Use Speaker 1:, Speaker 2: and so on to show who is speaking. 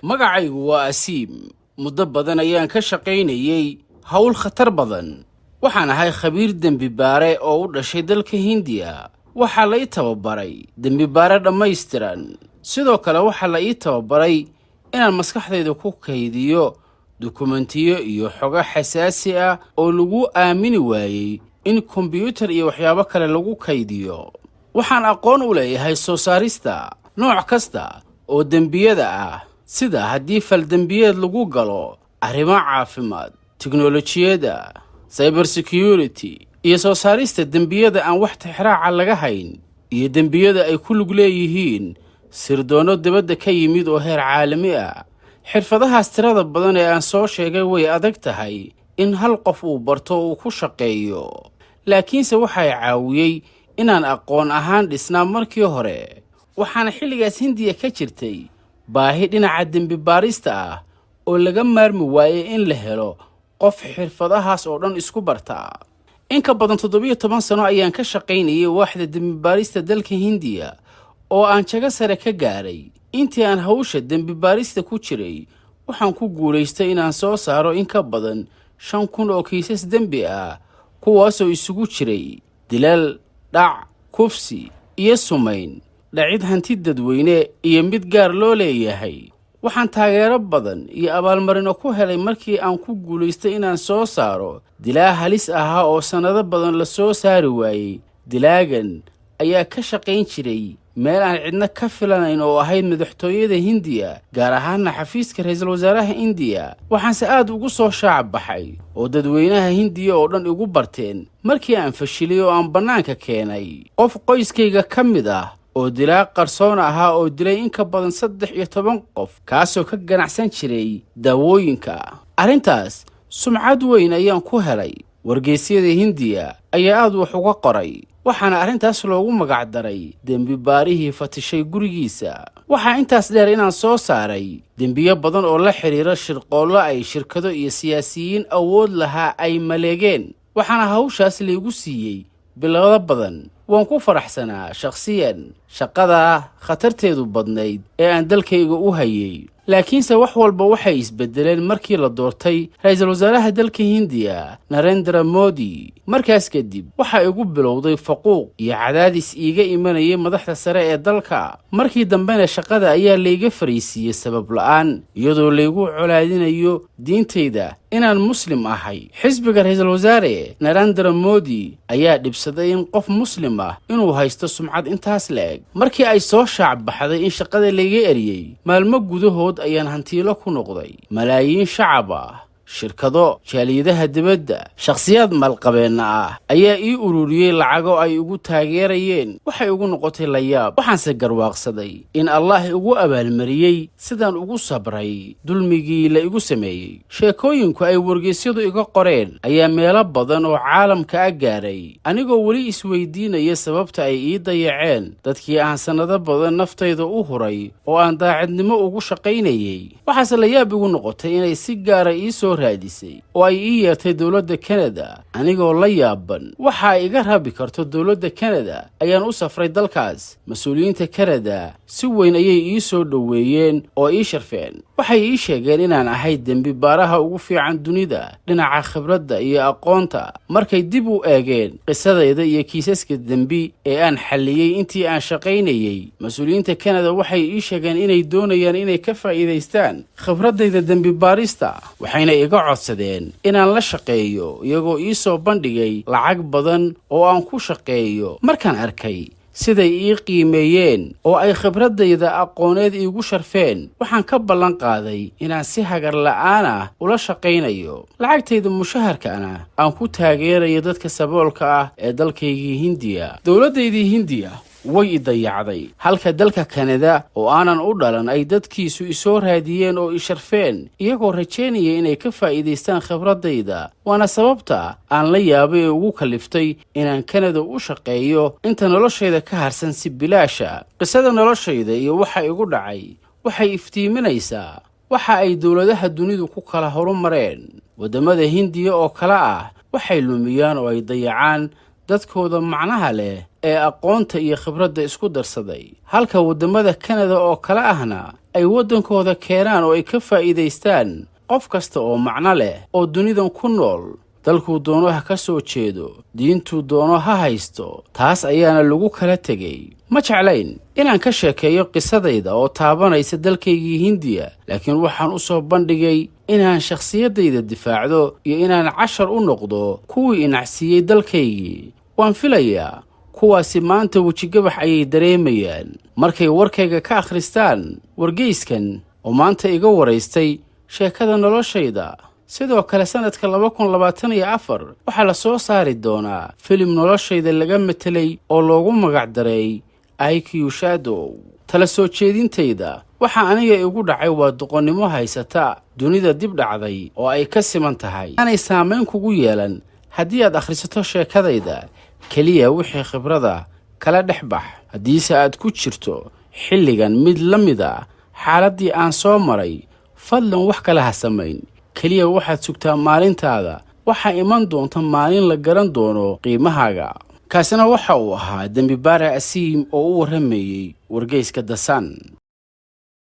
Speaker 1: magacaygu waa Asiim. muddo badan ayaan ka shaqaynayay hawl khatar badan. waxaan ahay khabiir dembi baare oo u dhashay dalka Hindiya. waxaa la ii tababaray dembi baare dhammaystiran. sidoo kale waxaa la ii tababaray inaan maskaxdayda ku kaydiyo dukumentiyo iyo xogo xasaasi ah oo lagu aamini waayey in kombiyuutar iyo waxyaabo kale lagu kaydiyo. waxaan aqoon u leeyahay soo saarista nooc kasta oo dembiyada ah, sida haddii faldembiyeed lagu galo arrimo caafimaad, tiknoolajiyadda, cyber security, iyo soo saarista dembiyada aan wax tixraaca laga hayn, iyo dembiyada ay ku lug leeyihiin sirdoonno dibadda ka yimid oo heer caalami ah. xirfadahaas tirada badan ee aan soo sheegay way adag tahay in hal qof uu barto uu ku shaqeeyo, laakiinse waxay caawiyey inaan aqoon ahaan dhisnaa markii hore. waxaana xilligaas Hindiya ka jirtay baahi dhinaca dembi baarista ah oo laga maarmi waayey in la helo qof xirfadahaas oo dhan isku barta. in ka badan 17 sano ayaan ka shaqaynayay waaxda dembi baarista dalka Hindiya oo aan jago sare ka gaaray. intii aan hawsha dembi baarista ku jiray, waxaan ku guulaystay inaan soo saaro in ka badan 5,000 oo kiisas dembi ah, kuwaasoo isugu jiray dilal, dhac, kufsi iyo sumayn, dhacid hanti dadweyne iyo mid gaar loo leeyahay. waxaan taageero badan iyo abaalmarino ku helay markii aan ku guulaystay inaan soo saaro dilaa halis ahaa oo sannado badan la soo saari waayey. dilaagan ayaa ka shaqayn jiray meel aan cidna ka filanayn oo ahayd madaxtooyada Hindiya, gaar ahaanna xafiiska ra'iisul wasaaraha Hindiya. waxaanse aad ugu soo shaac baxay oo dadweynaha Hindiya oo dhan igu barteen markii aan fashilay oo aan bannaanka keenay qof qoyskayga ka mid ah oo dilaa qarsoon ahaa oo dilay in ka badan 13 qof, kaasoo ka ganacsan jiray daawooyinka. arrintaas sumcad weyn ayaan ku helay. wargeysyada Hindiya ayaa aad wax uga qoray, waxaana arrintaas loogu magac daray dembi baarihii fatishay gurigiisa. waxaa intaas dheer inaan soo saaray dembiyo badan oo la xiriira shirqoollo ay shirkado iyo siyaasiyiin awood lahaa ay maleegeen. waxaana hawshaas laygu siiyey bilado badan. waan ku faraxsanaa shakhsiyan shaqada khatarteedu badnayd ee aan dalkayga u hayay. laakiinse wax walba waxay isbedeleen markii la doortay ra'iisul wasaaraha dalka Hindiya, Narendra Modi. markaas kadib waxaa igu bilowday faquuq iyo cadaadis iiga imanayay madaxda sare ee dalka. markii dambena shaqada ayaa layga fariisiiyey sabab la'aan, iyadoo laygu colaadinayo diintayda inaan muslim ahay. xisbiga ra'iisul wasaare Narendra Modi ayaa dhibsaday in qof muslim ah inuu haysto sumcad intaas le'eg. markii ay soo shaac baxday in shaqada layga eriyey, maalmo gudahood ayaan hantiilo ku noqday. malaayiin shacab ah, shirkado, jaaliyadaha dibadda, shakhsiyaad maalqabeenna ah ayaa ii ururiyey lacago ay ugu taageerayeen. waxay ugu noqotay layaab. waxaanse garwaaqsaday in Allah igu abaalmariyey sidaan ugu sabray dulmigii la igu sameeyey. sheekooyinku ay wargeysyadu iga qoreen ayaa meelo badan oo caalamka ah gaaray, anigoo weli isweydiinaya sababta ay ii dayaceen dadkii aan sannado badan naftayda u huray oo aan daacadnimo ugu shaqaynayay. waxaase layaab igu noqotay inay si gaara ii soo raadisay oo ay ii yeertay dowladda Canada. anigoo la yaaban waxa ay iga rabi karto dowladda Canada ayaan u safray dalkaas. mas-uuliyiinta Canada si weyn ayay ii soo dhoweeyeen oo ii sharfeen. waxay ii sheegeen inaan ahay dembi baaraha ugu fiican dunida dhinaca khibradda iyo aqoonta. markay dib u eegeen qisadayda iyo kiisaska dembi ee aan xalliyey intii aan shaqaynayay, mas-uuliyiinta Canada waxay ii sheegeen inay doonayaan inay ka faa'iidaystaan khibradayda dembi baarista. waxayna iga codsadeen inaan la shaqeeyo, iyagoo ii soo bandhigay lacag badan oo aan ku shaqeeyo. markaan arkay siday ii qiimeeyeen oo ay khibradayda aqooneed iigu sharfeen, waxaan ka ballan qaaday inaan si hagar la'aan ah ula shaqaynayo. lacagtayda mushaharkana aan ku taageerayo dadka saboolka ah ee dalkaygii Hindiya. dowladdaydii Hindiya way i dayacday, halka dalka Canada oo aanan u dhalan ay dadkiisu isoo raadiyeen oo i sharfeen, iyagoo rajeynaya inay ka faa'iidaystaan khibradayda. waana sababta aan la yaabay ee ugu kaliftay inaan Canada u shaqeeyo inta noloshayda ka harsan si bilaasha. qisada noloshayda iyo waxa igu dhacay waxay iftiiminaysaa waxa ay dowladaha dunidu ku kala horumareen. waddamada Hindiya oo kale ah waxay lumiyaan oo ay dayacaan dadkooda macnaha leh ee aqoonta iyo khibradda isku darsaday, halka waddamada Canada oo kale ahna ay waddankooda keenaan oo ay ka faa'iidaystaan qof kasta oo macno leh oo dunidan ku nool. dalkuu doono ha ka soo jeedo, diintuu doono ha haysto, taas ayaana lagu kala tegay. ma jeclayn inaan ka sheekeeyo qisadayda oo taabanaysa dalkaygii hindiya, laakiin waxaan u soo bandhigay inaan shakhsiyaddayda difaacdo iyo inaan cashar u noqdo kuwii inacsiiyey dalkaygii. waan filayaa kuwaasi maanta wejigabax ayay dareemayaan markay warkayga ka akhristaan wargeyskan oo maanta iga waraystay sheekada noloshayda. sidoo kale sanadka 2024 waxaa la soo saari doonaa filim noloshayda laga metelay oo loogu magac daray IQ Shadow. tala soo jeedintayda waxa aniga igu dhacay waa doqonnimo haysata dunida dib dhacday oo ay ka siman tahay. aanay saamayn kugu yeelan haddii aad akhrisato sheekadayda, keliya wixii khibrada kala dhex bax. haddiise aad ku jirto xilligan mid la mid ah xaaladdii aan soo maray, fadlan wax kale ha samayn. keliya waxaad sugtaa maalintaada. waxaa iman doonta maalin la garan doono qiimahaaga. kaasina waxa uu ahaa dembibaare Asiim oo u warramayey wargeyska The Sun.